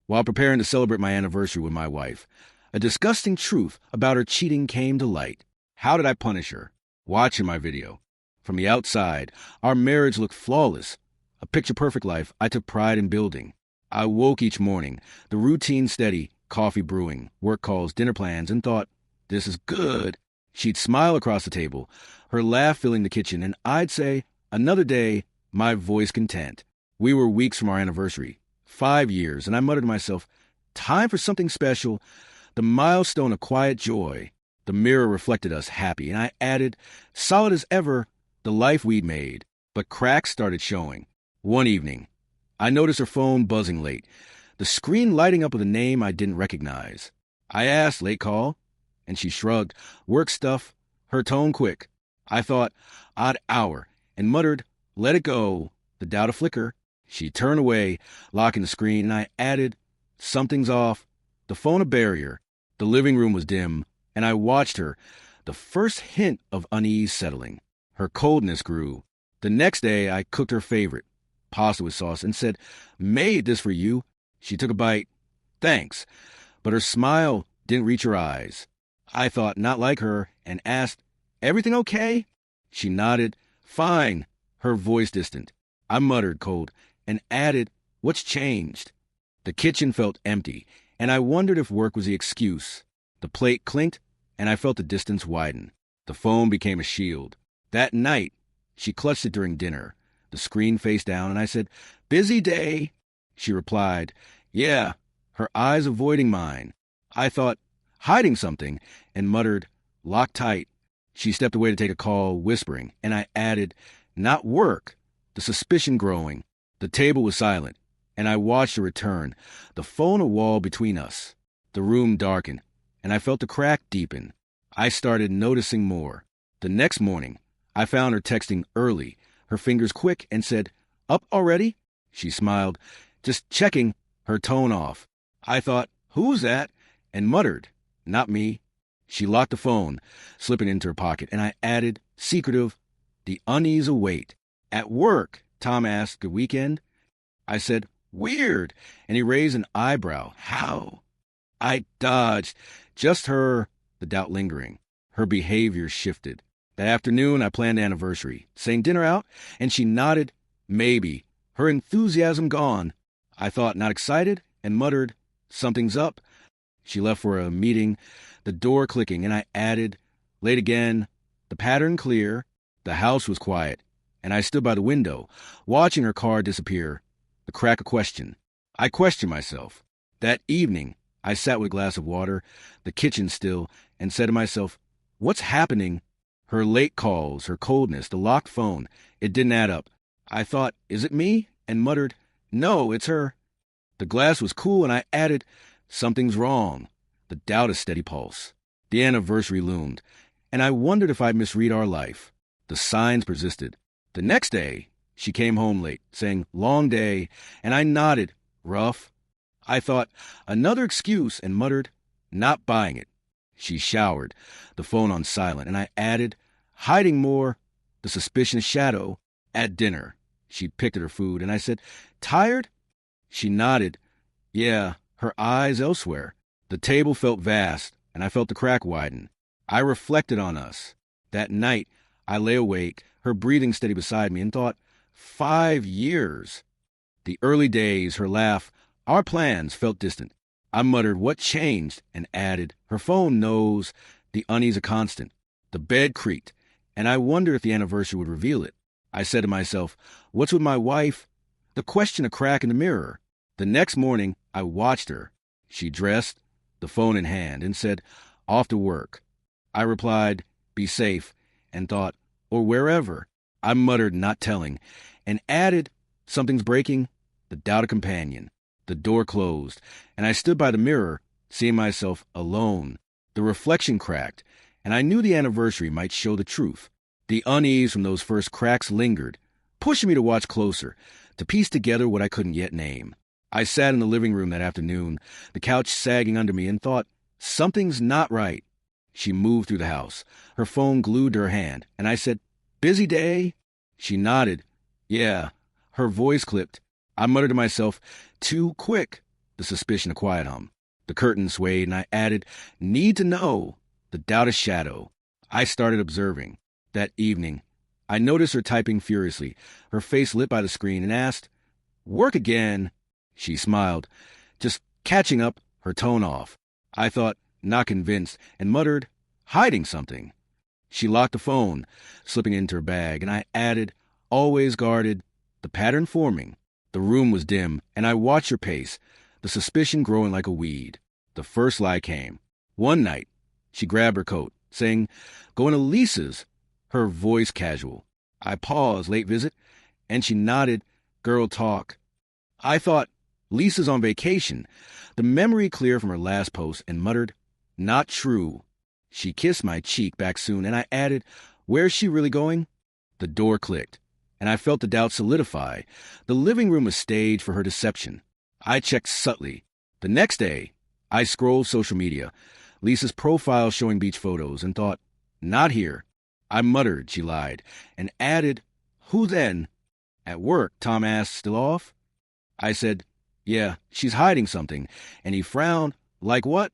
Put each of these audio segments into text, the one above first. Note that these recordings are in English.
while preparing to celebrate my anniversary with my wife. A disgusting truth about her cheating came to light. How did I punish her? Watching my video. From the outside, our marriage looked flawless. A picture-perfect life I took pride in building. I woke each morning, the routine steady, coffee brewing, work calls, dinner plans, and thought, this is good. She'd smile across the table, her laugh filling the kitchen, and I'd say, another day, my voice content. We were weeks from our anniversary, 5 years, and I muttered to myself, time for something special, the milestone of quiet joy. The mirror reflected us happy, and I added, solid as ever, the life we'd made. But cracks started showing. One evening, I noticed her phone buzzing late, the screen lighting up with a name I didn't recognize. I asked, late call? And she shrugged, work stuff, her tone quick. I thought, odd hour, and muttered, let it go. The doubt a flicker. She turned away, locking the screen, and I added, something's off. The phone a barrier. The living room was dim, and I watched her, the first hint of unease settling. Her coldness grew. The next day, I cooked her favorite, pasta with sauce, and said, made this for you. She took a bite. Thanks. But her smile didn't reach her eyes. I thought not like her and asked, everything okay? She nodded, fine, her voice distant. I muttered cold and added, what's changed? The kitchen felt empty, and I wondered if work was the excuse. The plate clinked, and I felt the distance widen. The phone became a shield. That night, she clutched it during dinner, the screen face down, and I said, busy day. She replied, yeah, her eyes avoiding mine. I thought, hiding something, and muttered, lock tight. She stepped away to take a call, whispering, and I added, not work. The suspicion growing. The table was silent, and I watched her return, the phone a wall between us. The room darkened, and I felt the crack deepen. I started noticing more. The next morning, I found her texting early, her fingers quick, and said, up already? She smiled, just checking, her tone off. I thought, who's that? And muttered, not me. She locked the phone, slipping into her pocket, and I added, secretive, the unease await. At work, Tom asked, good weekend? I said, weird, and he raised an eyebrow. How? I dodged. Just her, the doubt lingering. Her behavior shifted. That afternoon, I planned the anniversary, saying dinner out, and she nodded, maybe, her enthusiasm gone. I thought, not excited, and muttered, something's up. She left for a meeting, the door clicking, and I added, late again, the pattern clear. The house was quiet, and I stood by the window, watching her car disappear. The crack of question. I questioned myself. That evening, I sat with a glass of water, the kitchen still, and said to myself, what's happening? Her late calls, her coldness, the locked phone, it didn't add up. I thought, is it me? And muttered, no, it's her. The glass was cool, and I added, something's wrong. The doubt a steady pulse. The anniversary loomed, and I wondered if I'd misread our life. The signs persisted. The next day, she came home late, saying, long day, and I nodded, rough. I thought, another excuse, and muttered, not buying it. She showered, the phone on silent, and I added, hiding more, the suspicious shadow. At dinner, she picked at her food, and I said, tired? She nodded, yeah, her eyes elsewhere. The table felt vast, and I felt the crack widen. I reflected on us. That night, I lay awake, her breathing steady beside me, and thought, 5 years. The early days, her laugh, our plans felt distant. I muttered, what changed? And added, her phone knows, the unease a constant. The bed creaked, and I wondered if the anniversary would reveal it. I said to myself, what's with my wife? The question a crack in the mirror. The next morning, I watched her. She dressed, the phone in hand, and said, off to work. I replied, be safe, and thought, or wherever. I muttered, not telling, and added, something's breaking. The doubt a companion. The door closed, and I stood by the mirror, seeing myself alone. The reflection cracked, and I knew the anniversary might show the truth. The unease from those first cracks lingered, pushing me to watch closer, to piece together what I couldn't yet name. I sat in the living room that afternoon, the couch sagging under me, and thought, something's not right. She moved through the house, her phone glued to her hand, and I said, busy day? She nodded. Yeah. Her voice clipped. I muttered to myself, too quick. the suspicion a quiet hum. The curtain swayed, and I added, need to know, the doubt a shadow. I started observing. That evening, I noticed her typing furiously, her face lit by the screen, and asked, work again? She smiled, just catching up, her tone off. I thought, not convinced, and muttered, hiding something. She locked the phone, slipping it into her bag, and I added, always guarded, the pattern forming. The room was dim, and I watched her pace, the suspicion growing like a weed. The first lie came. One night, she grabbed her coat, saying, going to Lisa's, her voice casual. I paused, late visit, and she nodded, girl talk. I thought, Lisa's on vacation, the memory clear from her last post, and muttered, not true. She kissed my cheek back soon, and I added, where's she really going? The door clicked, and I felt the doubt solidify. The living room was staged for her deception. I checked subtly. The next day, I scrolled social media, Lisa's profile showing beach photos, and thought, not here. I muttered she lied, and added, who then? At work, Tom asked, still off? I said, yeah, she's hiding something, and he frowned, like what?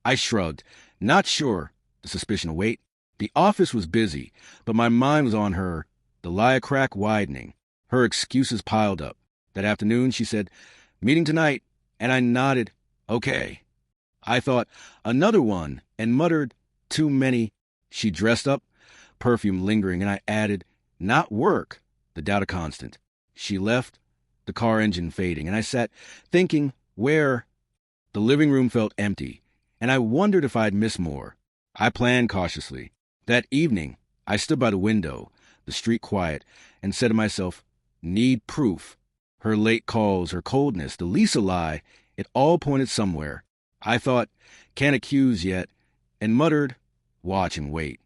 I shrugged, not sure, the suspicion await. The office was busy, but my mind was on her, the lie crack widening. Her excuses piled up. That afternoon, she said, meeting tonight, and I nodded, okay. I thought, another one, and muttered, too many. She dressed up, perfume lingering, and I added, not work, the doubt a constant. She left, the car engine fading, and I sat thinking, where? The living room felt empty, and I wondered if I'd miss more. I planned cautiously. That evening, I stood by the window, the street quiet, and said to myself, need proof. Her late calls, her coldness, the Lisa lie, it all pointed somewhere. I thought, can't accuse yet, and muttered, watch and wait.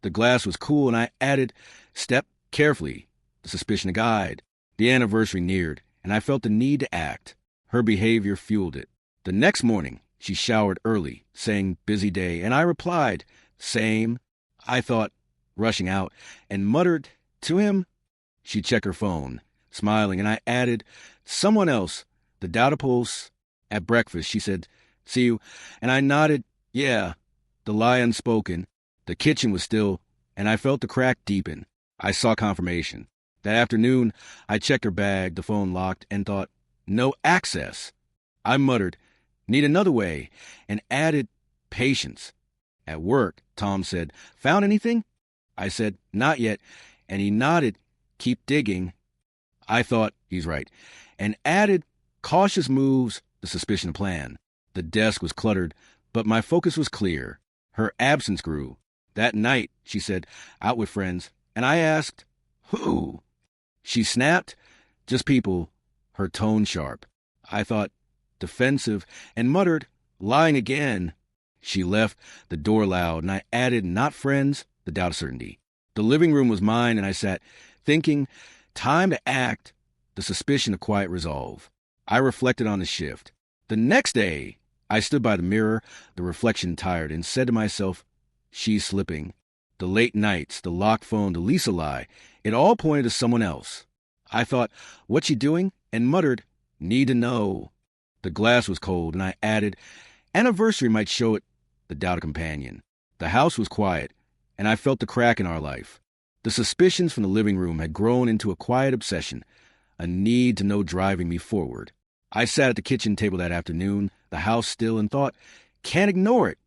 The glass was cool, and I added, step carefully, the suspicion a guide. The anniversary neared, and I felt the need to act. Her behavior fueled it. The next morning, she showered early, saying, busy day, and I replied, same. I thought, rushing out, and muttered, to him? She checked her phone, smiling, and I added, someone else, the doubt a pulse. At breakfast, she said, see you, and I nodded, yeah. The lie unspoken. The kitchen was still, and I felt the crack deepen. I saw confirmation. That afternoon, I checked her bag, the phone locked, and thought, no access. I muttered, need another way, and added, patience. At work, Tom said, found anything? I said, not yet, and he nodded, keep digging. I thought, he's right, and added, cautious moves, the suspicion plan. The desk was cluttered, but my focus was clear. Her absence grew. That night, she said, out with friends, and I asked, who? She snapped, just people, her tone sharp. I thought, defensive, and muttered, lying again. She left, the door loud, and I added, not friends, the doubt of certainty. The living room was mine, and I sat, thinking, time to act, the suspicion of quiet resolve. I reflected on the shift. The next day, I stood by the mirror, the reflection tired, and said to myself, she's slipping. The late nights, the locked phone, the Lisa lie, it all pointed to someone else. I thought, what's she doing? And muttered, need to know. The glass was cold, and I added, anniversary might show it, the doubt a companion. The house was quiet, and I felt the crack in our life. The suspicions from the living room had grown into a quiet obsession, a need to know driving me forward. I sat at the kitchen table that afternoon, the house still, and thought, can't ignore it.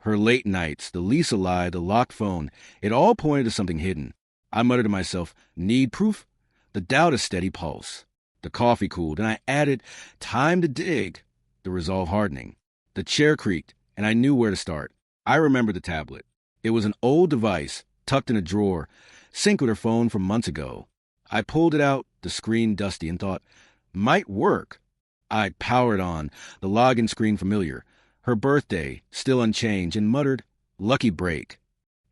Her late nights, the Lisa lie, the locked phone, it all pointed to something hidden. I muttered to myself, need proof? The doubt a steady pulse. The coffee cooled, and I added, time to dig, the resolve hardening. The chair creaked, and I knew where to start. I remembered the tablet. It was an old device, tucked in a drawer, synced with her phone from months ago. I pulled it out, the screen dusty, and thought, might work. I powered on, the login screen familiar, her birthday still unchanged, and muttered, lucky break.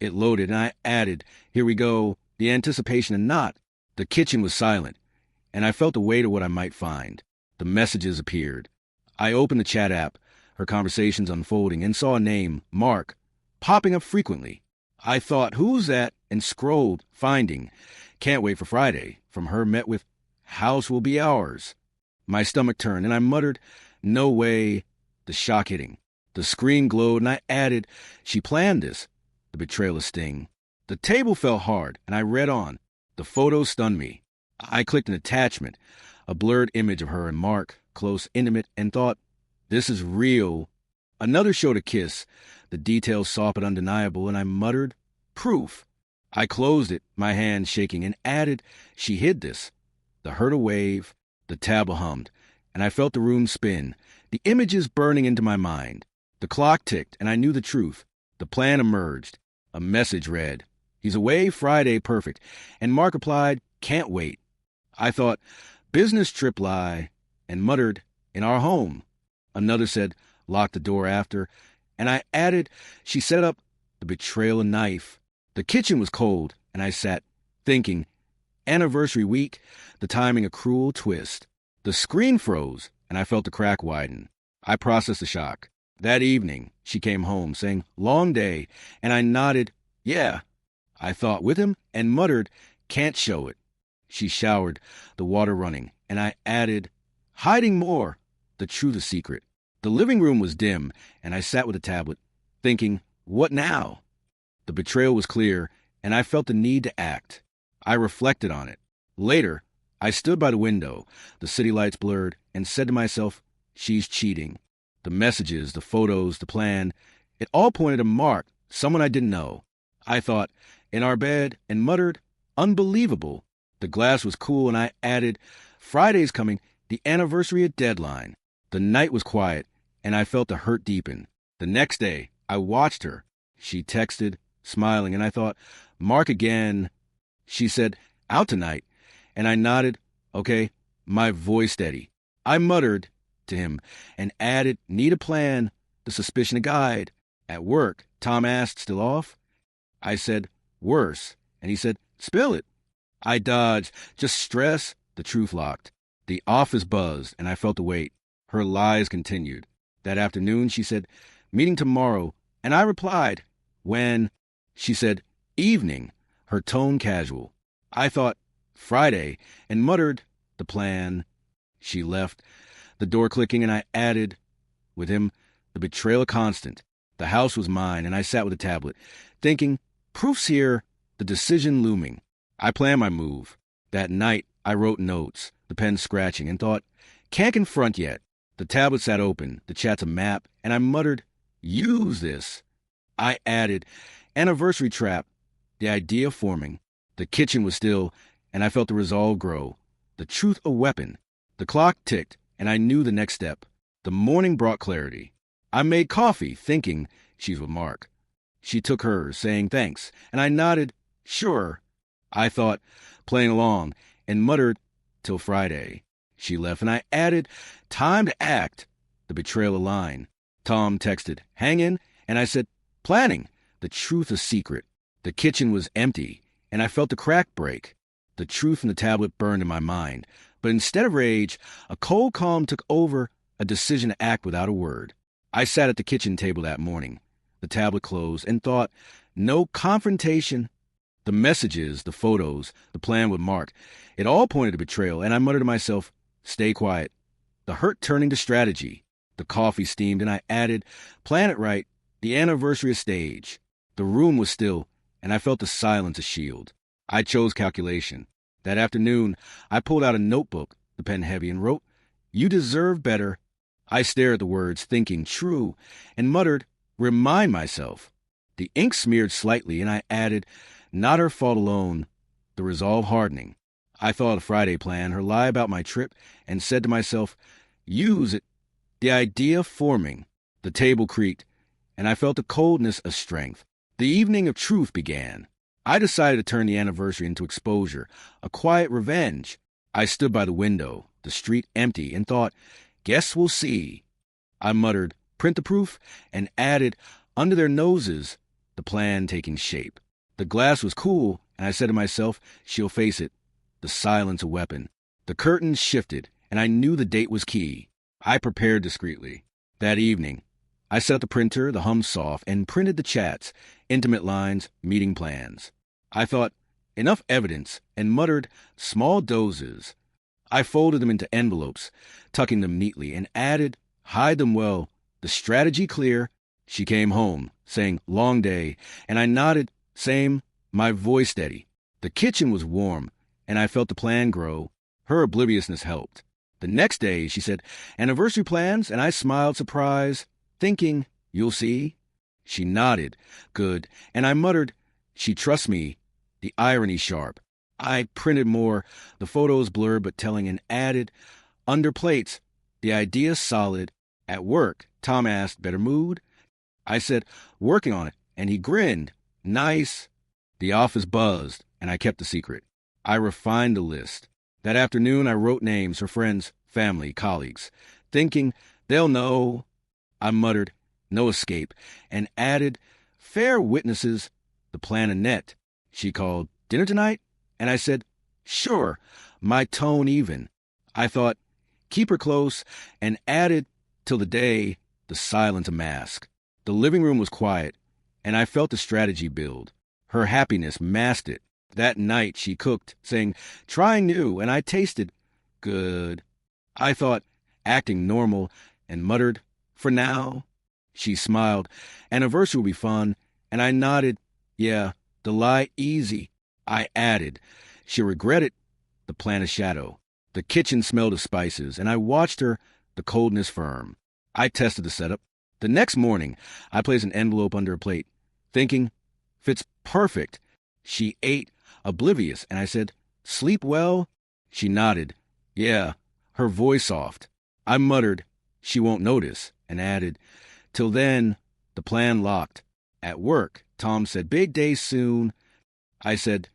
It loaded, and I added, here we go, the anticipation and not. The kitchen was silent, and I felt the weight of what I might find. The messages appeared. I opened the chat app, her conversations unfolding, and saw a name, Mark, popping up frequently. I thought, who's that? And scrolled, finding, can't wait for Friday, from her met with, house will be ours. My stomach turned, and I muttered, No way. The shock hitting. The screen glowed, and I added, she planned this. The betrayal of sting. The table fell hard, and I read on. The photo stunned me. I clicked an attachment, a blurred image of her and Mark, close, intimate, and thought, this is real. Another showed a kiss, the details soft but undeniable, and I muttered, proof. I closed it, my hand shaking, and added, she hid this. The hurt a wave, the tablet hummed, and I felt the room spin, the images burning into my mind. The clock ticked, and I knew the truth. The plan emerged. A message read, he's away Friday, perfect. And Mark replied, can't wait. I thought, business trip lie, and muttered, in our home. Another said, lock the door after. And I added, she set up the betrayal a knife. The kitchen was cold, and I sat, thinking, anniversary week, the timing a cruel twist. The screen froze, and I felt the crack widen. I processed the shock. That evening, she came home, saying, long day, and I nodded, yeah. I thought with him, and muttered, can't show it. She showered, the water running, and I added, hiding more, the truth is secret. The living room was dim, and I sat with a tablet, thinking, what now? The betrayal was clear, and I felt the need to act. I reflected on it. Later, I stood by the window, the city lights blurred, and said to myself, she's cheating. The messages, the photos, the plan, it all pointed to Mark, someone I didn't know. I thought, in our bed, and muttered, unbelievable. The glass was cool, and I added, Friday's coming, the anniversary of deadline. The night was quiet, and I felt the hurt deepen. The next day, I watched her. She texted, smiling, and I thought, Mark again. She said, out tonight, and I nodded, okay, my voice steady. I muttered to him and added, need a plan, the suspicion a guide. At work, Tom asked, still off? I said, worse, and he said, spill it. I dodged, just stress, the truth locked. The office buzzed, and I felt the weight. Her lies continued. That afternoon, she said, meeting tomorrow, and I replied, when? She said, evening, her tone casual. I thought, Friday, and muttered, the plan. She left, the door clicking, and I added, with him, the betrayal constant. The house was mine, and I sat with a tablet, thinking, proof's here, the decision looming. I planned my move. That night, I wrote notes, the pen scratching, and thought, can't confront yet. The tablet sat open, the chat's a map, and I muttered, use this. I added, anniversary trap, the idea forming. The kitchen was still, and I felt the resolve grow. The truth a weapon. The clock ticked, and I knew the next step. The morning brought clarity. I made coffee, thinking she's with Mark. She took hers, saying thanks, and I nodded, sure. I thought, playing along, and muttered, till Friday. She left, and I added, time to act. The betrayal a line. Tom texted, hang in, and I said, planning. The truth a secret. The kitchen was empty, and I felt the crack break. The truth in the tablet burned in my mind, but instead of rage, a cold calm took over, a decision to act without a word. I sat at the kitchen table that morning, the tablet closed, and thought, no confrontation. The messages, the photos, the plan with Mark, it all pointed to betrayal, and I muttered to myself, stay quiet. The hurt turning to strategy. The coffee steamed, and I added, plan it right, the anniversary of stage. The room was still, and I felt the silence a shield. I chose calculation. That afternoon, I pulled out a notebook, the pen heavy, and wrote, you deserve better. I stared at the words, thinking true, and muttered, remind myself. The ink smeared slightly, and I added, not her fault alone. The resolve hardening. I thought of the Friday plan, her lie about my trip, and said to myself, use it. The idea forming. The table creaked, and I felt the coldness of strength. The evening of truth began. I decided to turn the anniversary into exposure, a quiet revenge. I stood by the window, the street empty, and thought, guess we'll see. I muttered, print the proof, and added, under their noses, the plan taking shape. The glass was cool, and I said to myself, she'll face it. The silence a weapon. The curtains shifted, and I knew the date was key. I prepared discreetly. That evening, I set up the printer, the hum soft, and printed the chats, intimate lines, meeting plans. I thought, enough evidence, and muttered, small doses. I folded them into envelopes, tucking them neatly, and added, Hide them well. The strategy clear. She came home, saying, long day, and I nodded, same, my voice steady. The kitchen was warm, and I felt the plan grow. Her obliviousness helped. The next day, she said, anniversary plans, and I smiled surprise, thinking, you'll see. She nodded, good, and I muttered, she trusts me, the irony sharp. I printed more, the photos blurred but telling, and added, under plates, the idea solid. At work, Tom asked, better mood? I said, working on it, and he grinned, nice. The office buzzed, and I kept the secret. I refined the list. That afternoon, I wrote names for friends, family, colleagues, thinking, they'll know. I muttered, no escape, and added, fair witnesses, the plan Annette. She called, dinner tonight? And I said, sure, my tone even. I thought, keep her close, and added, till the day, the silence a mask. The living room was quiet, and I felt the strategy build. Her happiness masked it. That night she cooked, saying, trying new, and I tasted. Good. I thought, acting normal, and muttered, for now. She smiled. Anniversary will be fun, and I nodded. Yeah, the lie easy. I added. She regretted the plan of shadow. The kitchen smelled of spices, and I watched her, the coldness firm. I tested the setup. The next morning, I placed an envelope under a plate, thinking, fits perfect. She ate, oblivious, and I said, sleep well? She nodded. Yeah, her voice soft. I muttered, she won't notice, and added, till then, the plan locked. At work, Tom said, big day soon. I said,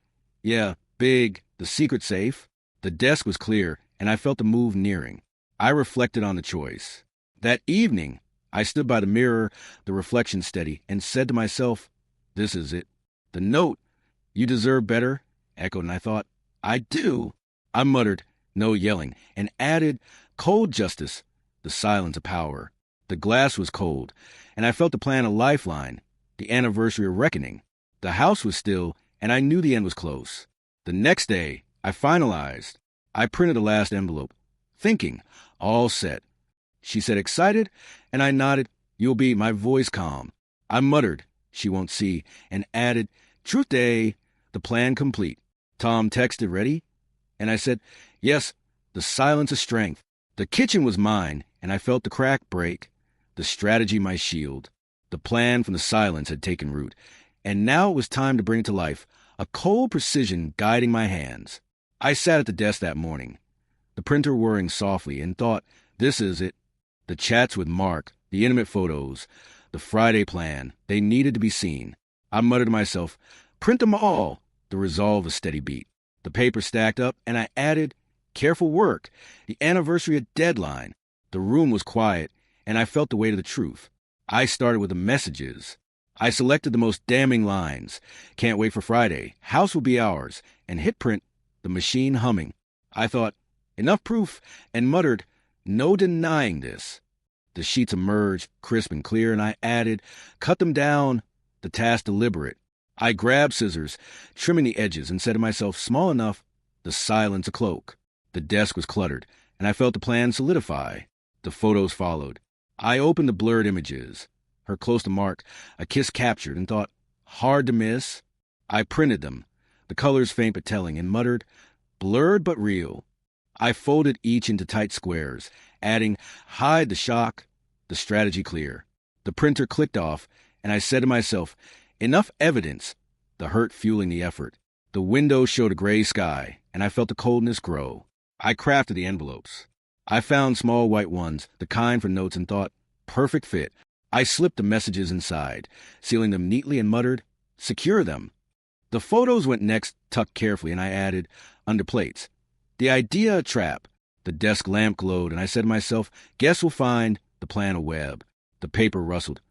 yeah, big, the secret safe. The desk was clear, and I felt the move nearing. I reflected on the choice. That evening, I stood by the mirror, the reflection steady, and said to myself, this is it. The note, you deserve better, echoed, and I thought, I do. I muttered, no yelling, and added, cold justice, the silence of power. The glass was cold, and I felt the plan a lifeline, the anniversary of reckoning. The house was still, and I knew the end was close. The next day, I finalized. I printed the last envelope, thinking, all set. She said, excited? And I nodded, you'll be, my voice calm. I muttered, she won't see, and added, truth day, the plan complete. Tom texted, ready? And I said, yes, the silence of strength. The kitchen was mine, and I felt the crack break, the strategy my shield. The plan from the silence had taken root, and now it was time to bring it to life, a cold precision guiding my hands. I sat at the desk that morning, the printer whirring softly, and thought, this is it. The chats with Mark, the intimate photos, the Friday plan, they needed to be seen. I muttered to myself, print them all, the resolve a steady beat. The paper stacked up, and I added, careful work, the anniversary of deadline. The room was quiet, and I felt the weight of the truth. I started with the messages. I selected the most damning lines. Can't wait for Friday. House will be ours. And hit print, the machine humming. I thought, enough proof, and muttered, no denying this. The sheets emerged, crisp and clear, and I added, cut them down, the task deliberate. I grabbed scissors, trimming the edges, and said to myself, small enough, the silence a cloak. The desk was cluttered, and I felt the plan solidify. The photos followed. I opened the blurred images. Her close to Mark, a kiss captured, and thought, hard to miss. I printed them, the colors faint but telling, and muttered, blurred but real. I folded each into tight squares, adding, hide the shock, the strategy clear. The printer clicked off, and I said to myself, enough evidence, the hurt fueling the effort. The window showed a gray sky, and I felt the coldness grow. I crafted the envelopes. I found small white ones, the kind for notes, and thought, perfect fit. I slipped the messages inside, sealing them neatly, and muttered, secure them. The photos went next, tucked carefully, and I added, under plates, the idea a trap. The desk lamp glowed, and I said to myself, guess we'll find the plan a web. The paper rustled,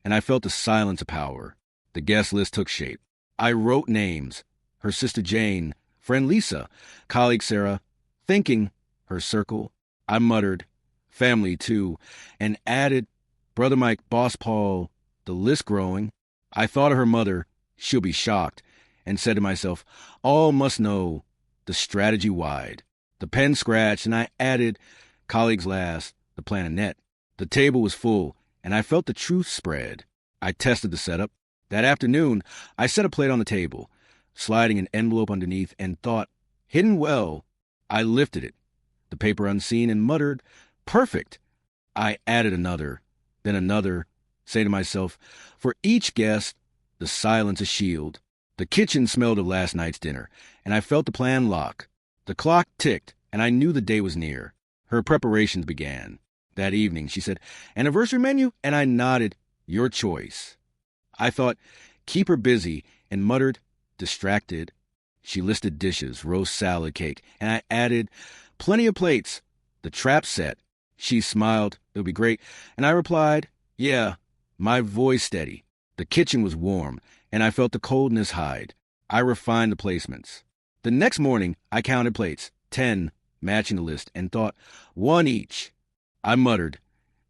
and I felt the silence of power. The guest list took shape. I wrote names, her sister Jane, friend Lisa, colleague Sarah, thinking, her circle. I muttered, family too, and added, brother Mike, boss Paul, the list growing. I thought of her mother, she'll be shocked, and said to myself, all must know, the strategy wide. The pen scratched, and I added, colleagues last, the plan Annette. The table was full, and I felt the truth spread. I tested the setup. That afternoon, I set a plate on the table, sliding an envelope underneath, and thought, hidden well. I lifted it, the paper unseen, and muttered, perfect. I added another, then another, saying to myself, for each guest, the silence a shield. The kitchen smelled of last night's dinner, and I felt the plan lock. The clock ticked, and I knew the day was near. Her preparations began. That evening, she said, anniversary menu? And I nodded, your choice. I thought, keep her busy, and muttered, distracted. She listed dishes, roast salad, cake, and I added, plenty of plates. The trap set. She smiled, it'll be great, and I replied, yeah, my voice steady. The kitchen was warm, and I felt the coldness hide. I refined the placements. The next morning, I counted plates, 10, matching the list, and thought, one each. I muttered,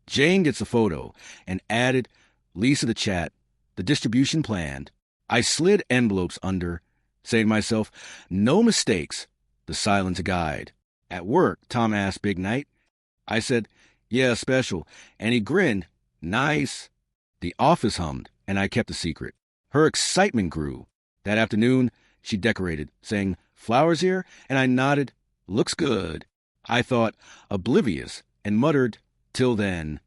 Jane gets a photo, and added, Lisa the chat, the distribution planned. I slid envelopes under, saying to myself, no mistakes, the silence a guide. At work, Tom asked, big night? I said, yeah, special, and he grinned, nice. The office hummed, and I kept the secret. Her excitement grew. That afternoon, she decorated, saying, flowers here? And I nodded, looks good. I thought, oblivious, and muttered, till then.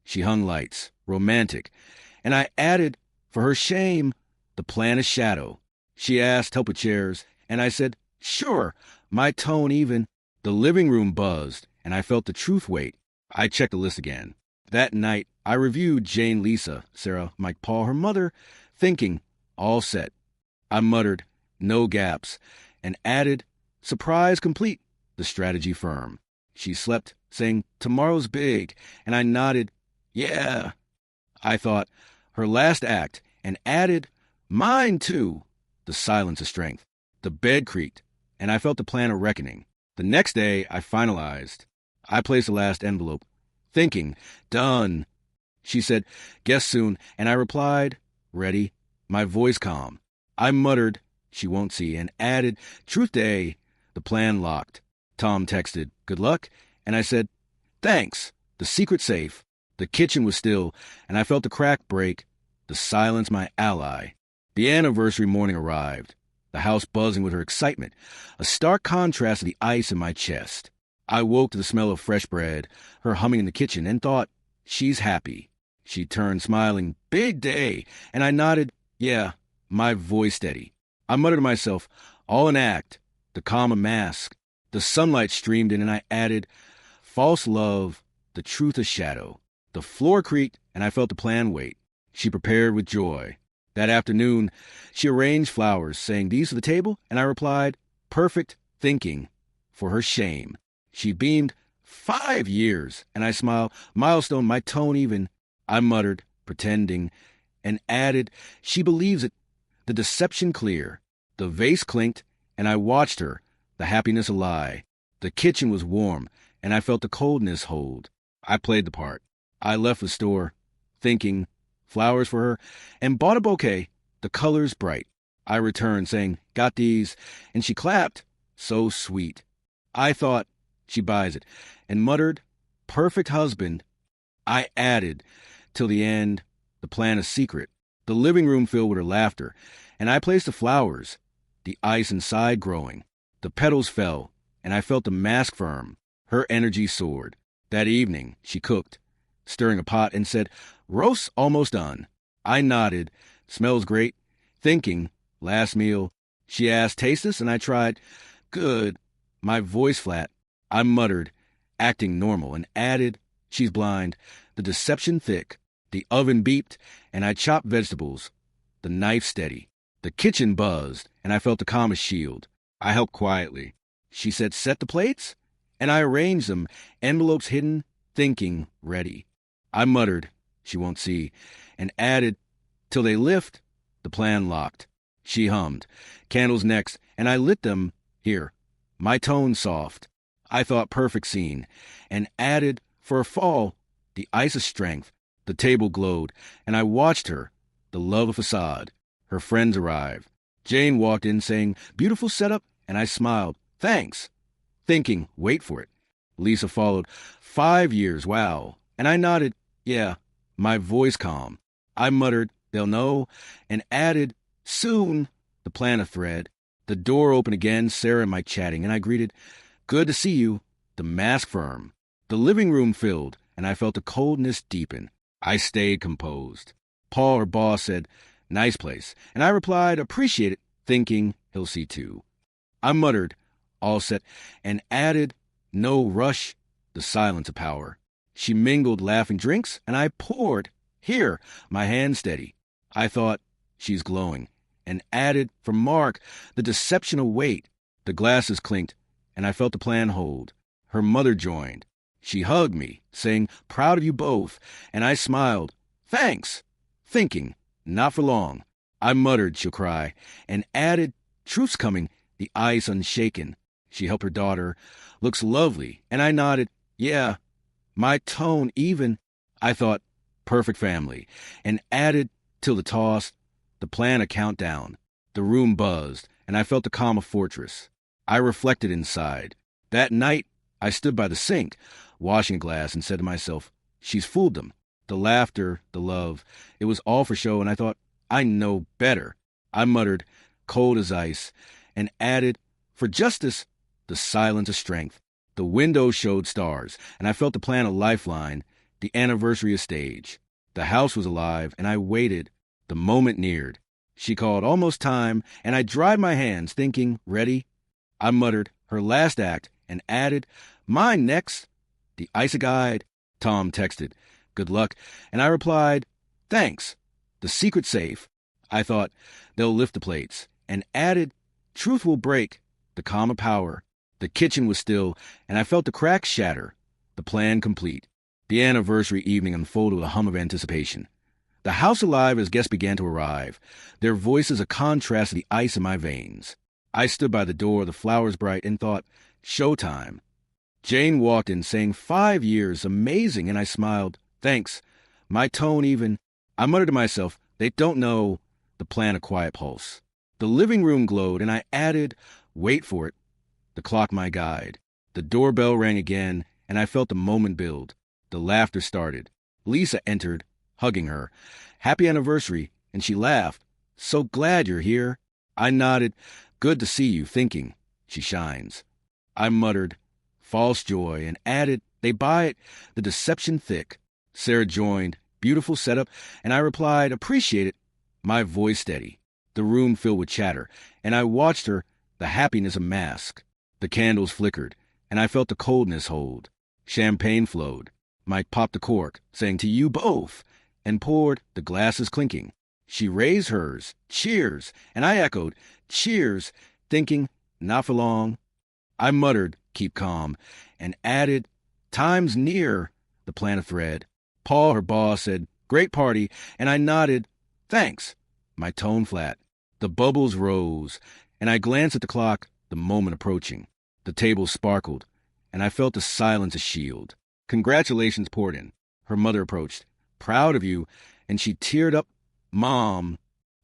She hung lights, romantic, and I added, for her shame, the plan a shadow. She asked help with chairs, and I said, sure, my tone even. The living room buzzed, and I felt the truth weight. I checked the list again. That night, I reviewed Jane, Lisa, Sarah, Mike, Paul, her mother, thinking, all set. I muttered, no gaps, and added, surprise complete, the strategy firm. She slept, saying, tomorrow's big, and I nodded, yeah. I thought, her last act, and added, mine too, the silence of strength. The bed creaked, and I felt the plan of reckoning. The next day, I finalized. I placed the last envelope, thinking, done. She said, guess soon, and I replied, ready, my voice calm. I muttered, she won't see, and added, truth day, the plan locked. Tom texted, good luck, and I said, thanks, the secret safe. The kitchen was still, and I felt the crack break, the silence my ally. The anniversary morning arrived, the house buzzing with her excitement, a stark contrast to the ice in my chest. I woke to the smell of fresh bread, her humming in the kitchen, and thought, she's happy. She turned, smiling, big day, and I nodded, yeah, my voice steady. I muttered to myself, all an act, the calm a mask. The sunlight streamed in, and I added, false love, the truth a shadow. The floor creaked, and I felt the plan wait. She prepared with joy. That afternoon, she arranged flowers, saying, these for the table? And I replied, perfect, thinking, for her shame. She beamed, 5 years, and I smiled, milestone, my tone even. I muttered, pretending, and added, she believes it. The deception clear. The vase clinked, and I watched her, the happiness a lie. The kitchen was warm, and I felt the coldness hold. I played the part. I left the store, thinking, flowers for her, and bought a bouquet, the colors bright. I returned, saying, got these, and she clapped, so sweet. I thought, she buys it, and muttered, perfect husband. I added, till the end, the plan a secret. The living room filled with her laughter, and I placed the flowers, the ice inside growing. The petals fell, and I felt the mask firm. Her energy soared. That evening, she cooked, stirring a pot, and said, roast's almost done. I nodded, smells great, thinking, last meal. She asked, taste this, and I tried, good, my voice flat. I muttered, acting normal, and added, she's blind, the deception thick. The oven beeped, and I chopped vegetables, the knife steady. The kitchen buzzed, and I felt the calmest shield. I helped quietly. She said, set the plates? And I arranged them, envelopes hidden, thinking, ready. I muttered, she won't see, and added, till they lift, the plan locked. She hummed, candles next, and I lit them, here, my tone soft. I thought perfect scene, and added, for a fall, the ice of strength. The table glowed, and I watched her, the love of facade. Her friends arrived. Jane walked in saying, beautiful setup, and I smiled, thanks, thinking, wait for it. Lisa followed, 5 years, wow, And I nodded, yeah, my voice calm. I muttered, they'll know, and added, soon, the plan a thread. The door opened again, Sarah and Mike chatting, and I greeted, good to see you, the mask firm. The living room filled, and I felt the coldness deepen. I stayed composed. Paul, her boss, said, nice place, and I replied, appreciate it, thinking he'll see too. I muttered, all set, and added, no rush, the silence of power. She mingled laughing drinks, and I poured, here, my hand steady. I thought, she's glowing, and added, for Mark, the deception of weight. The glasses clinked, and I felt the plan hold. Her mother joined. She hugged me, saying, proud of you both, and I smiled, thanks, thinking, not for long. I muttered, she'll cry, and added, truth's coming, the ice unshaken. She helped her daughter, looks lovely, and I nodded, yeah, my tone even. I thought, perfect family, and added, till the toss, the plan a countdown. The room buzzed, and I felt the calm of fortress. I reflected inside. That night, I stood by the sink, washing a glass, and said to myself, she's fooled them. The laughter, the love, it was all for show, and I thought, I know better. I muttered, cold as ice, and added, for justice, the silence of strength. The window showed stars, and I felt the plan a lifeline, the anniversary a stage. The house was alive, and I waited. The moment neared. She called, almost time, and I dried my hands, thinking, ready? I muttered, her last act, and added, mine next. The ice a guide. Tom texted, good luck, and I replied, thanks. The secret safe. I thought, they'll lift the plates, and added, truth will break, the calm of power. The kitchen was still, and I felt the cracks shatter. The plan complete. The anniversary evening unfolded with a hum of anticipation. The house alive as guests began to arrive, their voices a contrast to the ice in my veins. I stood by the door, the flowers bright, and thought, showtime. Jane walked in, saying, 5 years, amazing, and I smiled, thanks. My tone even. I muttered to myself, they don't know, the plan a quiet pulse. The living room glowed, and I added, wait for it, the clock my guide. The doorbell rang again, and I felt the moment build. The laughter started. Lisa entered, hugging her. Happy anniversary, and she laughed. So glad you're here. I nodded, good to see you, thinking, she shines. I muttered, false joy, and added, they buy it, the deception thick. Sarah joined, beautiful setup, and I replied, appreciate it, my voice steady. The room filled with chatter, and I watched her, the happiness a mask. The candles flickered, and I felt the coldness hold. Champagne flowed. Mike popped the cork, saying, to you both, and poured, the glasses clinking. She raised hers, cheers, and I echoed, cheers, thinking, not for long. I muttered, keep calm, and added, time's near, the plan a thread. Paul, her boss, said, great party, and I nodded, thanks, my tone flat. The bubbles rose, and I glanced at the clock, the moment approaching. The table sparkled, and I felt the silence a shield. Congratulations poured in. Her mother approached, proud of you, and she teared up, Mom.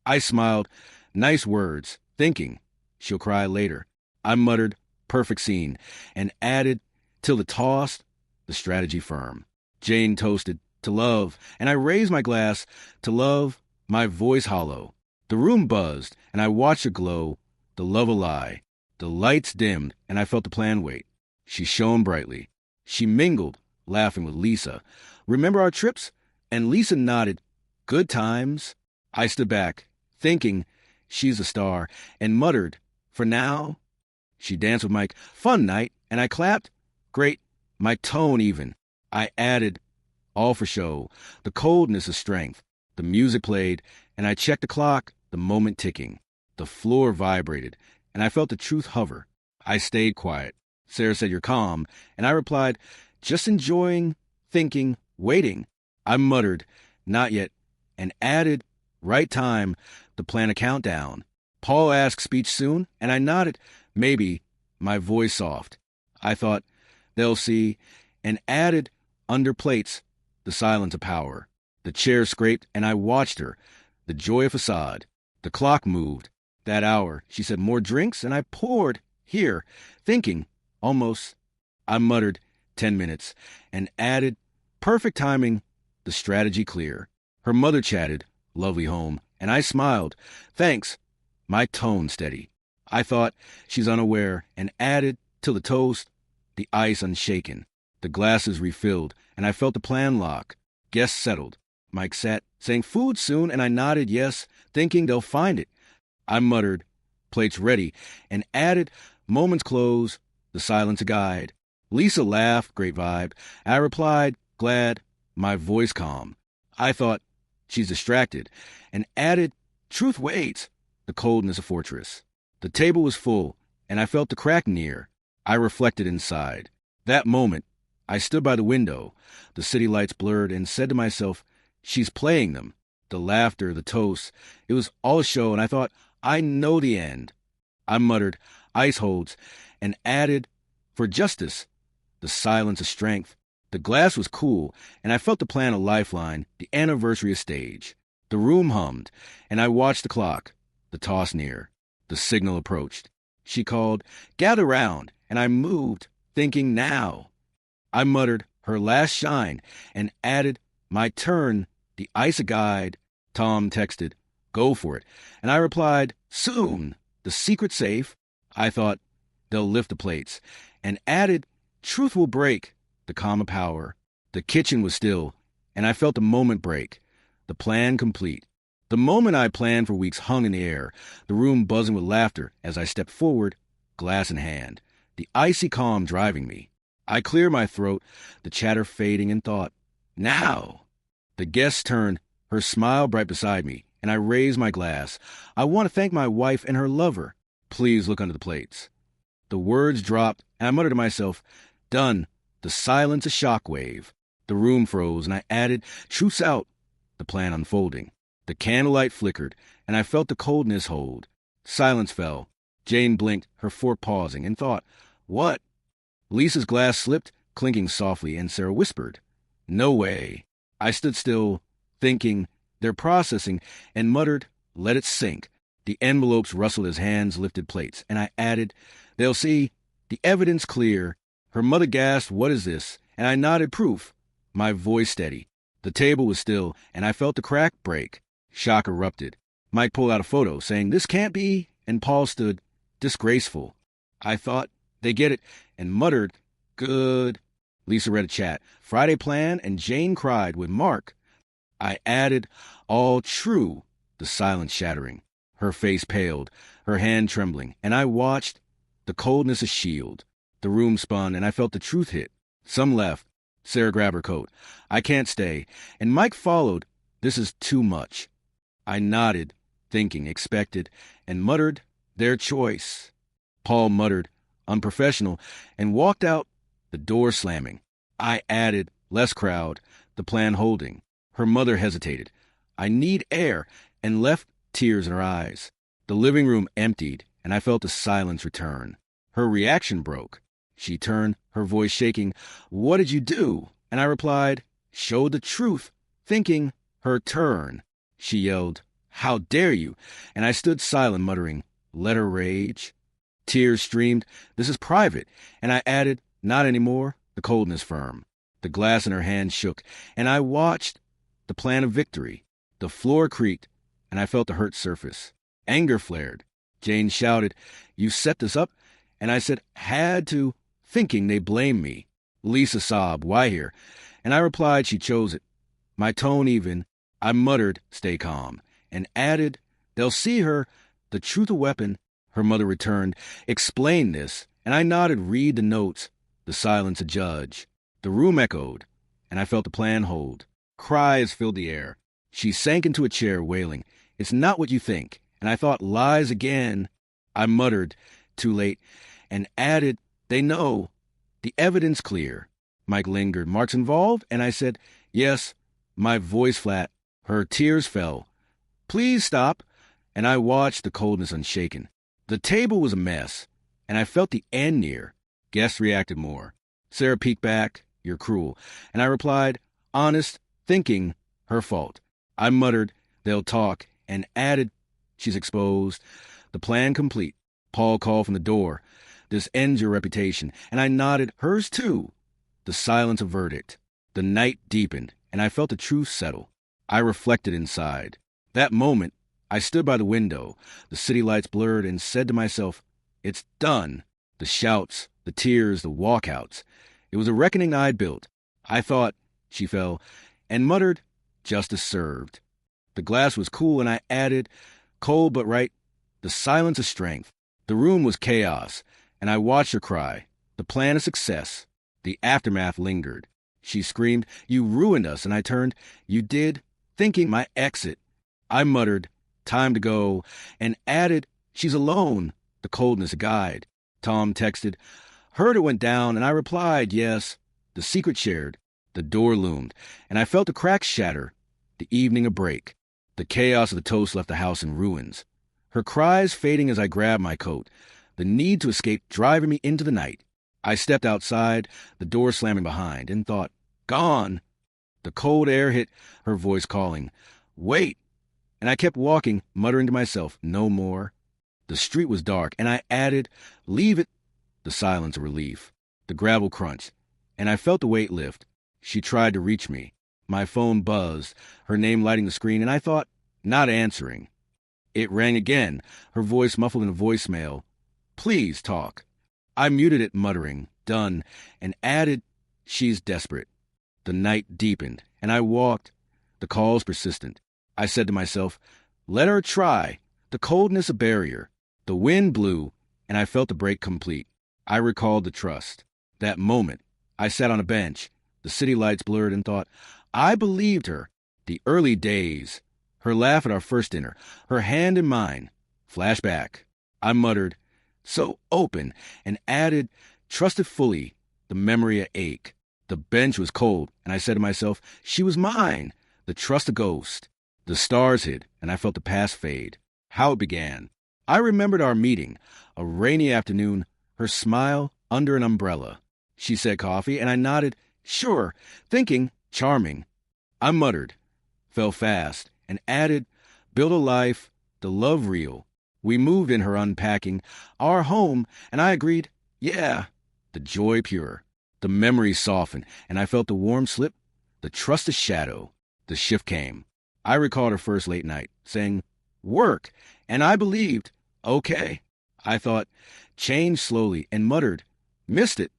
I smiled, nice words, thinking, she'll cry later. I muttered, perfect scene, and added, till the tossed, the strategy firm. Jane toasted, to love, and I raised my glass, to love, my voice hollow. The room buzzed, and I watched it glow, the love a lie. The lights dimmed, and I felt the plan wait. She shone brightly. She mingled, laughing with Lisa. Remember our trips? And Lisa nodded, good times. I stood back, thinking, she's a star, and muttered, for now. She danced with Mike, fun night, and I clapped, great, my tone even. I added, all for show, the coldness of strength. The music played, and I checked the clock, the moment ticking. The floor vibrated, and I felt the truth hover. I stayed quiet. Sarah said, you're calm, and I replied, just enjoying, thinking, waiting. I muttered, not yet, and added, right time, the plan a countdown. Paul asked, speech soon, and I nodded, maybe, my voice soft. I thought, they'll see, and added, under plates, the silence of power. The chair scraped, and I watched her, the joy of facade. The clock moved. That hour, she said, more drinks, and I poured, here, thinking, almost. I muttered, 10 minutes, and added, perfect timing, the strategy clear. Her mother chatted, lovely home, and I smiled. Thanks, my tone steady. I thought, she's unaware, and added, till the toast, the ice unshaken. The glasses refilled, and I felt the plan lock. Guests settled. Mike sat, saying food soon, and I nodded yes, thinking they'll find it. I muttered, plates ready, and added, moments close, the silence a guide. Lisa laughed, great vibe. I replied, glad, my voice calm. I thought, she's distracted, and added, truth waits, the coldness a fortress. The table was full, and I felt the crack near. I reflected inside. That moment, I stood by the window, the city lights blurred, and said to myself, she's playing them. The laughter, the toast, it was all a show, and I thought, I know the end. I muttered, ice holds, and added, for justice, the silence a strength. The glass was cool, and I felt the plan a lifeline, the anniversary a stage. The room hummed, and I watched the clock, the toss near. The signal approached. She called, gather round, and I moved, thinking now. I muttered, her last shine, and added, my turn, the ice a guide. Tom texted, go for it, and I replied, soon, the secret safe. I thought, they'll lift the plates, and added, truth will break, the calm of power. The kitchen was still, and I felt the moment break, the plan complete. The moment I planned for weeks hung in the air, the room buzzing with laughter as I stepped forward, glass in hand, the icy calm driving me. I cleared my throat, the chatter fading in thought. Now! The guest turned, her smile bright beside me, and I raised my glass. I want to thank my wife and her lover. Please look under the plates. The words dropped, and I muttered to myself, done. The silence a shockwave. The room froze, and I added, truth's out. The plan unfolding. The candlelight flickered, and I felt the coldness hold. Silence fell. Jane blinked, her fork pausing, and thought, what? Lisa's glass slipped, clinking softly, and Sarah whispered, no way. I stood still, thinking, they're processing, and muttered, let it sink. The envelopes rustled as hands lifted plates, and I added, they'll see, the evidence clear. Her mother gasped, what is this? And I nodded proof, my voice steady. The table was still, and I felt the crack break. Shock erupted. Mike pulled out a photo, saying, this can't be, and Paul stood, disgraceful. I thought, they get it, and muttered, good. Lisa read a chat, Friday plan, and Jane cried with Mark. I added, all true, the silence shattering. Her face paled, her hand trembling, and I watched, the coldness a shield. The room spun, and I felt the truth hit. Some left. Sarah grabbed her coat. I can't stay. And Mike followed. This is too much. I nodded, thinking, expected, and muttered, their choice. Paul muttered, unprofessional, and walked out, the door slamming. I added, less crowd, the plan holding. Her mother hesitated. I need air, and left, tears in her eyes. The living room emptied, and I felt the silence return. Her reaction broke. She turned, her voice shaking, what did you do? And I replied, showed the truth, thinking, her turn. She yelled, how dare you? And I stood silent, muttering, let her rage. Tears streamed, this is private. And I added, not anymore, the coldness firm. The glass in her hand shook, and I watched the plan of victory. The floor creaked, and I felt the hurt surface. Anger flared. Jane shouted, you set this up? And I said, had to, thinking they blamed me. Lisa sobbed, why here? And I replied she chose it. My tone even, I muttered, stay calm, and added, they'll see her, the truth a weapon. Her mother returned, explain this, and I nodded, read the notes, the silence a judge. The room echoed, and I felt the plan hold. Cries filled the air. She sank into a chair, wailing, it's not what you think. And I thought, lies again. I muttered, too late, and added, they know. The evidence clear. Mike lingered, Mark's involved? And I said, yes. My voice flat. Her tears fell. Please stop. And I watched the coldness unshaken. The table was a mess, and I felt the end near. Guests reacted more. Sarah peeked back, you're cruel. And I replied, honest, thinking, her fault. I muttered, they'll talk, and added, she's exposed. The plan complete. Paul called from the door. This ends your reputation. And I nodded, hers too. The silence a verdict. The night deepened, and I felt the truth settle. I reflected inside. That moment, I stood by the window, the city lights blurred, and said to myself, it's done. The shouts, the tears, the walkouts. It was a reckoning I'd built. I thought, she fell, and muttered, justice served. The glass was cool, and I added, cold but right, the silence of strength. The room was chaos, and I watched her cry. The plan a success. The aftermath lingered. She screamed, you ruined us, and I turned, you did, thinking my exit. I muttered, time to go, and added, she's alone. The coldness a guide. Tom texted, heard it went down, and I replied, yes. The secret shared. The door loomed, and I felt the cracks shatter. The evening a break. The chaos of the toast left the house in ruins. Her cries fading as I grabbed my coat. The need to escape driving me into the night. I stepped outside, the door slamming behind, and thought, gone. The cold air hit, her voice calling, wait. And I kept walking, muttering to myself, no more. The street was dark, and I added, leave it. The silence a relief. The gravel crunched, and I felt the weight lift. She tried to reach me. My phone buzzed, her name lighting the screen, and I thought, not answering. It rang again, her voice muffled in a voicemail. Please talk. I muted it, muttering, done, and added, she's desperate. The night deepened, and I walked. The calls persistent. I said to myself, let her try. The coldness a barrier. The wind blew, and I felt the break complete. I recalled the trust. That moment, I sat on a bench. The city lights blurred and thought, I believed her. The early days. Her laugh at our first dinner. Her hand in mine. Flashback. I muttered, so open, and added, trusted fully. The memory a ache. The bench was cold, and I said to myself, she was mine. The trust a ghost. The stars hid, and I felt the past fade. How it began. I remembered our meeting, a rainy afternoon, her smile under an umbrella. She said coffee, and I nodded, sure, thinking, charming. I muttered, fell fast, and added, build a life, the love real. We moved in her unpacking, our home, and I agreed, yeah, the joy pure. The memories softened, and I felt the warm slip, the trust a shadow. The shift came. I recalled her first late night, saying, work, and I believed, okay. I thought, changed slowly, and muttered, missed it.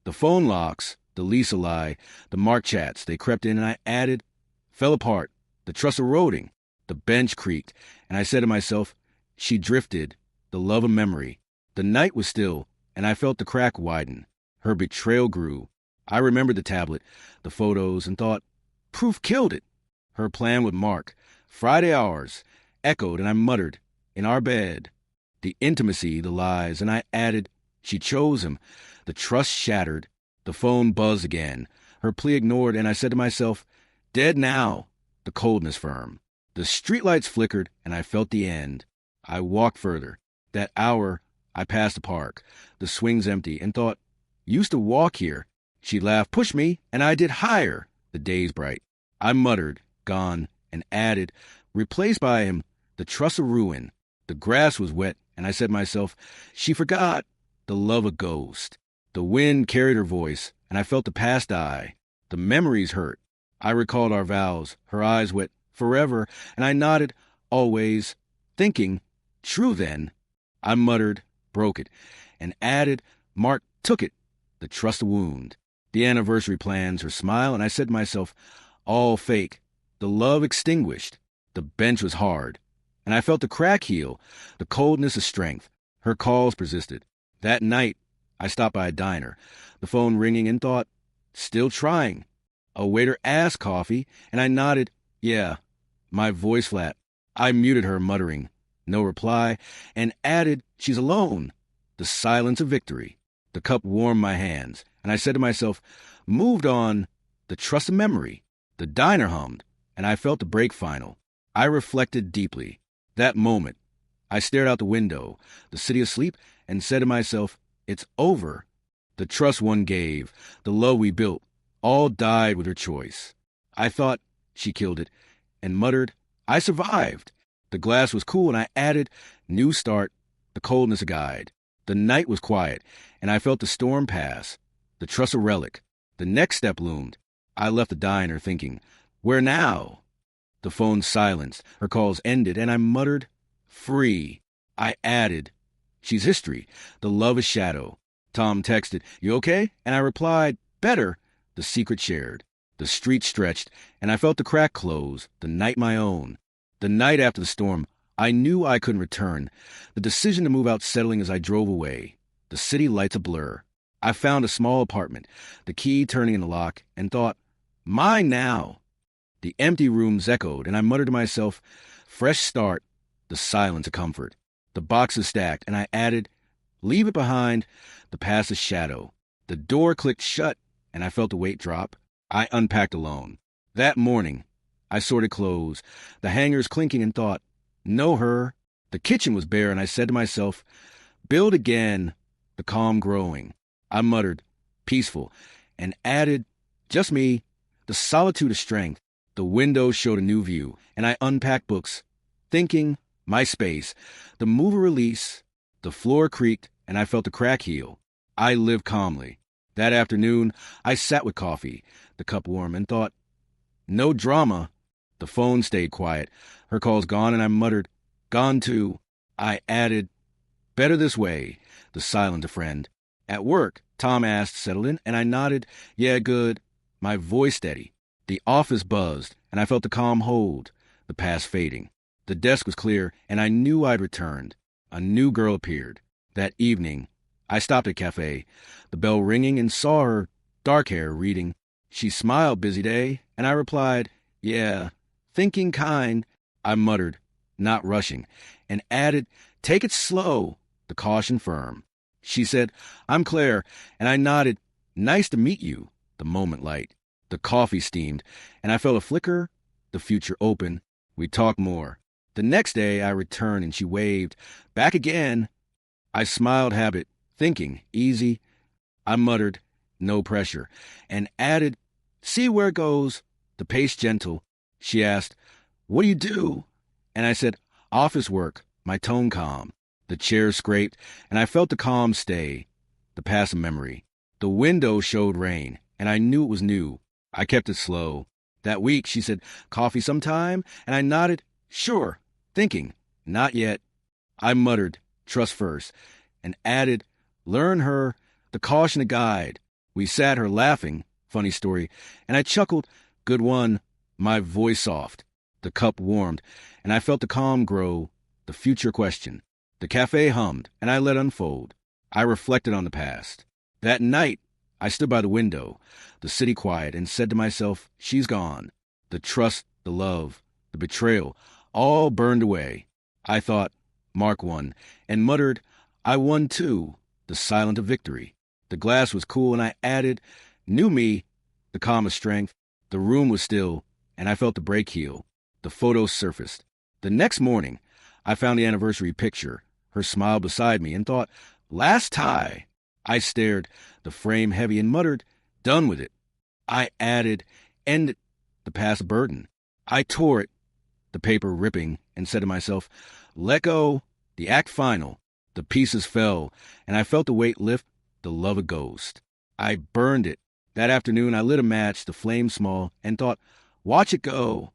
The phone locks, the Lisa lie, the Mark chats, they crept in, and I added, fell apart, the trust eroding. The bench creaked, and I said to myself, she drifted, the love of memory. The night was still, and I felt the crack widen. Her betrayal grew. I remembered the tablet, the photos, and thought, proof killed it. Her plan with Mark, Friday hours, echoed, and I muttered, in our bed. The intimacy, the lies, and I added, she chose him. The trust shattered. The phone buzzed again. Her plea ignored, and I said to myself, dead now. The coldness firm. The streetlights flickered, and I felt the end. I walked further. That hour, I passed the park, the swings empty, and thought, used to walk here. She laughed, pushed me, and I did higher. The days bright. I muttered, gone, and added, replaced by him, the trust a ruin. The grass was wet, and I said to myself, she forgot. The love a ghost. The wind carried her voice, and I felt the past die. The memories hurt. I recalled our vows, her eyes wet, forever, and I nodded, always, thinking, true then. I muttered, broke it, and added, Mark took it, the trust a wound. The anniversary plans, her smile, and I said to myself, all fake. The love extinguished. The bench was hard, and I felt the crack heal, the coldness of strength. Her calls persisted. That night, I stopped by a diner, the phone ringing, and thought, still trying. A waiter asked coffee, and I nodded, yeah. My voice flat. I muted her, muttering, no reply, and added, she's alone. The silence of victory. The cup warmed my hands, and I said to myself, moved on, the trust of memory. The diner hummed, and I felt the break final. I reflected deeply. That moment, I stared out the window, the city asleep, and said to myself, it's over. The trust one gave, the love we built, all died with her choice. I thought, she killed it, and muttered, I survived. The glass was cool, and I added, new start, the coldness a guide. The night was quiet, and I felt the storm pass. The trust a relic. The next step loomed. I left the diner thinking, where now? The phone silenced, her calls ended, and I muttered, free. I added, she's history. The love is shadow. Tom texted, you okay? And I replied, better. The secret shared. The street stretched, and I felt the crack close, the night my own. The night after the storm, I knew I couldn't return. The decision to move out settling as I drove away. The city lights a blur. I found a small apartment, the key turning in the lock, and thought, mine now. The empty rooms echoed, and I muttered to myself, fresh start, the silence a comfort. The boxes stacked, and I added, leave it behind, the past is shadow. The door clicked shut, and I felt the weight drop. I unpacked alone. That morning, I sorted clothes, the hangers clinking, and thought, know her. The kitchen was bare, and I said to myself, build again, the calm growing. I muttered, peaceful, and added, just me, the solitude of strength. The window showed a new view, and I unpacked books, thinking, my space. The mover release, the floor creaked, and I felt the crack heal. I lived calmly. That afternoon, I sat with coffee, the cup warm, and thought, no drama. The phone stayed quiet, her calls gone, and I muttered, gone too. I added, better this way, the silent a friend. At work, Tom asked, settled in, and I nodded, yeah, good. My voice steady. The office buzzed, and I felt the calm hold, the past fading. The desk was clear, and I knew I'd returned. A new girl appeared. That evening, I stopped at a cafe, the bell ringing, and saw her, dark hair, reading. She smiled, busy day, and I replied, yeah, thinking kind. I muttered, not rushing, and added, take it slow, the caution firm. She said, I'm Claire, and I nodded, nice to meet you, the moment light. The coffee steamed, and I felt a flicker, the future open. We talked more. The next day I returned, and she waved, back again. I smiled habit, thinking, easy. I muttered, no pressure, and added, see where it goes, the pace gentle. She asked, what do you do? And I said, office work, my tone calm. The chair scraped, and I felt the calm stay, the past memory. The window showed rain, and I knew it was new. I kept it slow. That week, she said, coffee sometime? And I nodded, sure, thinking, not yet. I muttered, trust first, and added, learn her, the caution a guide. We sat her laughing, funny story, and I chuckled, good one, my voice soft. The cup warmed, and I felt the calm grow, the future question. The cafe hummed, and I let unfold. I reflected on the past. That night, I stood by the window, the city quiet, and said to myself, she's gone. The trust, the love, the betrayal, all burned away. I thought, Mark won, and muttered, I won too, the silent of victory. The glass was cool, and I added, new me, the calm of strength. The room was still, and I felt the break heal. The photos surfaced. The next morning, I found the anniversary picture, her smile beside me, and thought, last tie. I stared, the frame heavy, and muttered, done with it. I added, end it, the past burden. I tore it, the paper ripping, and said to myself, let go, the act final. The pieces fell, and I felt the weight lift, the love a ghost. I burned it. That afternoon I lit a match, the flame small, and thought, watch it go.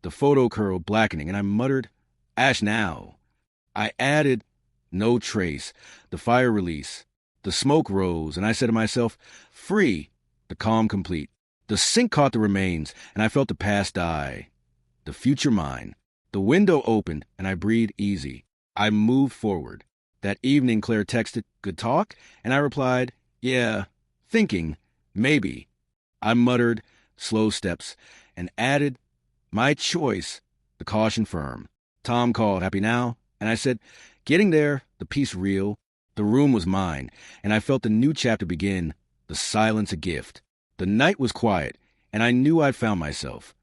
The photo curled, blackening, and I muttered, ash now. I added, no trace, the fire release. The smoke rose, and I said to myself, free, the calm complete. The sink caught the remains, and I felt the past die. The future mine. The window opened, and I breathed easy. I moved forward. That evening Claire texted, good talk? And I replied, yeah, thinking, maybe. I muttered, slow steps, and added, my choice, the caution firm. Tom called, happy now? And I said, getting there, the peace real. The room was mine, and I felt the new chapter begin, the silence a gift. The night was quiet, and I knew I'd found myself.